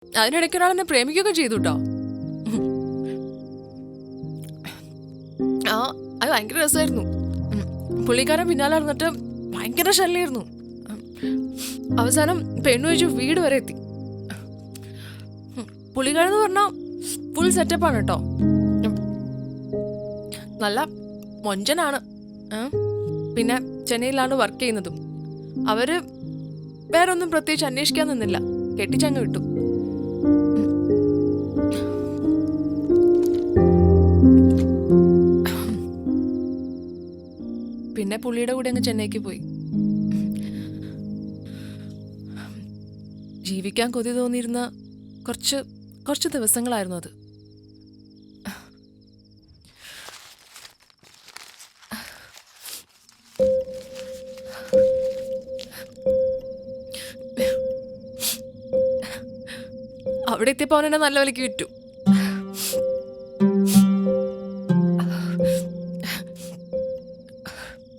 അതിനിടയ്ക്ക് ഒരാൾ എന്നെ പ്രേമിക്കുകയൊക്കെ ചെയ്തു കേട്ടോ. ആ അത് ഭയങ്കര രസമായിരുന്നു. പുള്ളിക്കാരൻ പിന്നാലെ നടന്നിട്ട് ഭയങ്കര ശല്യമായിരുന്നു. അവസാനം പെണ്ണു വെച്ചു വീട് വരെ എത്തി. പുള്ളിക്കാരൻ എന്ന് പറഞ്ഞാൽ ഫുൾ സെറ്റപ്പാണ് കേട്ടോ. നല്ല മൊഞ്ചനാണ്. പിന്നെ ചെന്നൈയിലാണ് വർക്ക് ചെയ്യുന്നതും. അവര് വേറൊന്നും പ്രത്യേകിച്ച് അന്വേഷിക്കാൻ നിന്നില്ല, കെട്ടിച്ചങ്ങ് വിട്ടു. പിന്നെ പുള്ളിയുടെ കൂടെ അങ്ങ് ചെന്നൈക്ക് പോയി. ജീവിക്കാൻ കൊതി തോന്നിയിരുന്ന കുറച്ച് ദിവസങ്ങളായിരുന്നു അത്. അവിടെ എത്തിയപ്പോ അവനെന്നെ നല്ല വിലക്ക് വിറ്റു.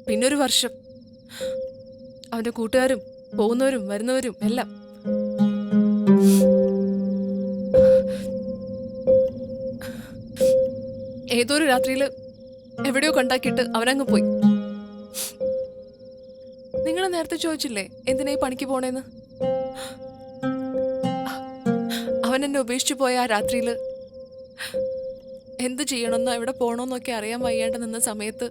പിന്നെ ഒരു വർഷം അവന്റെ കൂട്ടുകാരും പോകുന്നവരും വരുന്നവരും എല്ലാം. ഏതോ ഒരു രാത്രിയിൽ എവിടെയോ കൊണ്ടാക്കിയിട്ട് അവനങ്ങ് പോയി. നിങ്ങൾ നേരത്തെ ചോദിച്ചില്ലേ എന്തിനാ ഈ പണിക്ക് പോണേന്ന്? അവൻ എന്നെ ഉപേക്ഷിച്ചു പോയ ആ രാത്രിയിൽ എന്ത് ചെയ്യണമെന്നോ എവിടെ പോകണമെന്നൊക്കെ അറിയാൻ വയ്യാണ്ട് നിന്ന സമയത്ത്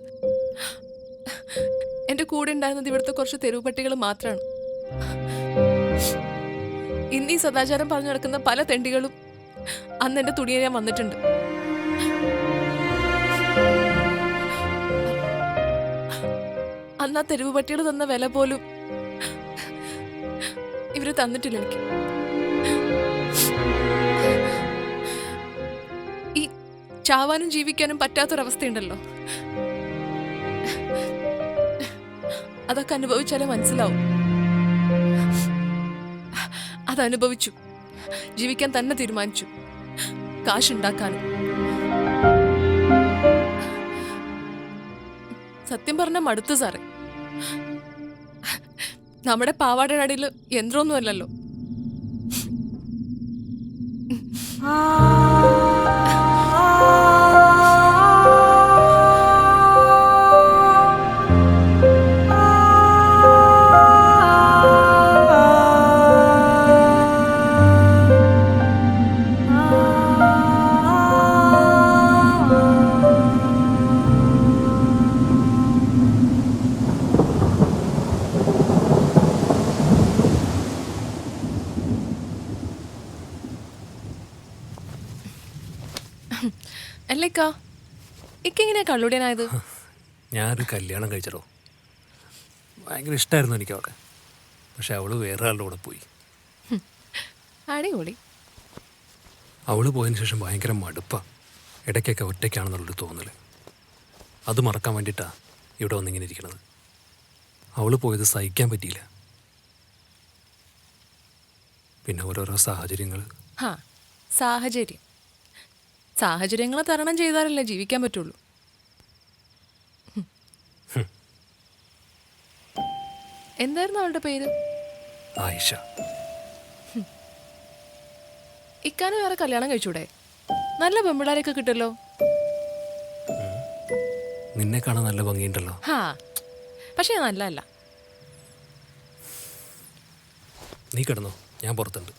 എന്റെ കൂടെ ഉണ്ടായിരുന്നത് ഇവിടുത്തെ കുറച്ച് തെരുവ് പട്ടികൾ മാത്രമാണ്. ഇന്ന് ഈ സദാചാരം പറഞ്ഞു നടക്കുന്ന പല തെണ്ടികളും അന്ന് എന്റെ തുണിയെ വന്നിട്ടുണ്ട്. അന്ന് ആ തെരുവ് പട്ടികൾ തന്ന വില പോലും ഇവര് തന്നിട്ടില്ല എനിക്ക്. ഈ ചാവാനും ജീവിക്കാനും പറ്റാത്തൊരവസ്ഥയുണ്ടല്ലോ, അതൊക്കെ അനുഭവിച്ചാലേ മനസ്സിലാവും. അതനുഭവിച്ചു, ജീവിക്കാൻ തന്നെ തീരുമാനിച്ചു, കാശുണ്ടാക്കാനും. സത്യം പറഞ്ഞ മടുത്തു സാറേ. നമ്മുടെ പാവാടയുടെ അടിയിൽ യന്ത്രമൊന്നുമല്ലല്ലോ. അല്ലേക്കാ ഇക്കെങ്ങനെയാ കള്ളുടിയനായത്? ഞാനൊരു കല്യാണം കഴിച്ചടോ. ഭയങ്കര ഇഷ്ടമായിരുന്നു എനിക്ക് അവളെ. പക്ഷെ അവള് വേറെ ആളുടെ കൂടെ പോയി. അടിപൊളി. അവള് പോയതിന് ശേഷം ഭയങ്കര മടുപ്പാ. ഇടയ്ക്കൊക്കെ ഒറ്റയ്ക്കാണെന്നുള്ളൊരു തോന്നല്. അത് മറക്കാൻ വേണ്ടിയിട്ടാ ഇവിടെ വന്നിങ്ങനെ ഇരിക്കണത്. അവള് പോയത് സഹിക്കാൻ പറ്റിയില്ല. പിന്നെ ഓരോരോ സാഹചര്യങ്ങൾ. സാഹചര്യങ്ങളെ തരണം ചെയ്താലല്ലേ ജീവിക്കാൻ പറ്റുള്ളൂ. എന്തായിരുന്നു അവളുടെ പേര്? ആയിഷ. ഇക്കാന് വേറെ കല്യാണം കഴിച്ചൂടെ? നല്ല പെമ്പിള്ളാരെയൊക്കെ കിട്ടല്ലോ. നിന്നെ കാണാൻ നല്ല ഭംഗിയുണ്ടല്ലോ. പക്ഷെ നല്ലതല്ല. നീ കിടന്നോ, ഞാൻ പുറത്തുണ്ട്.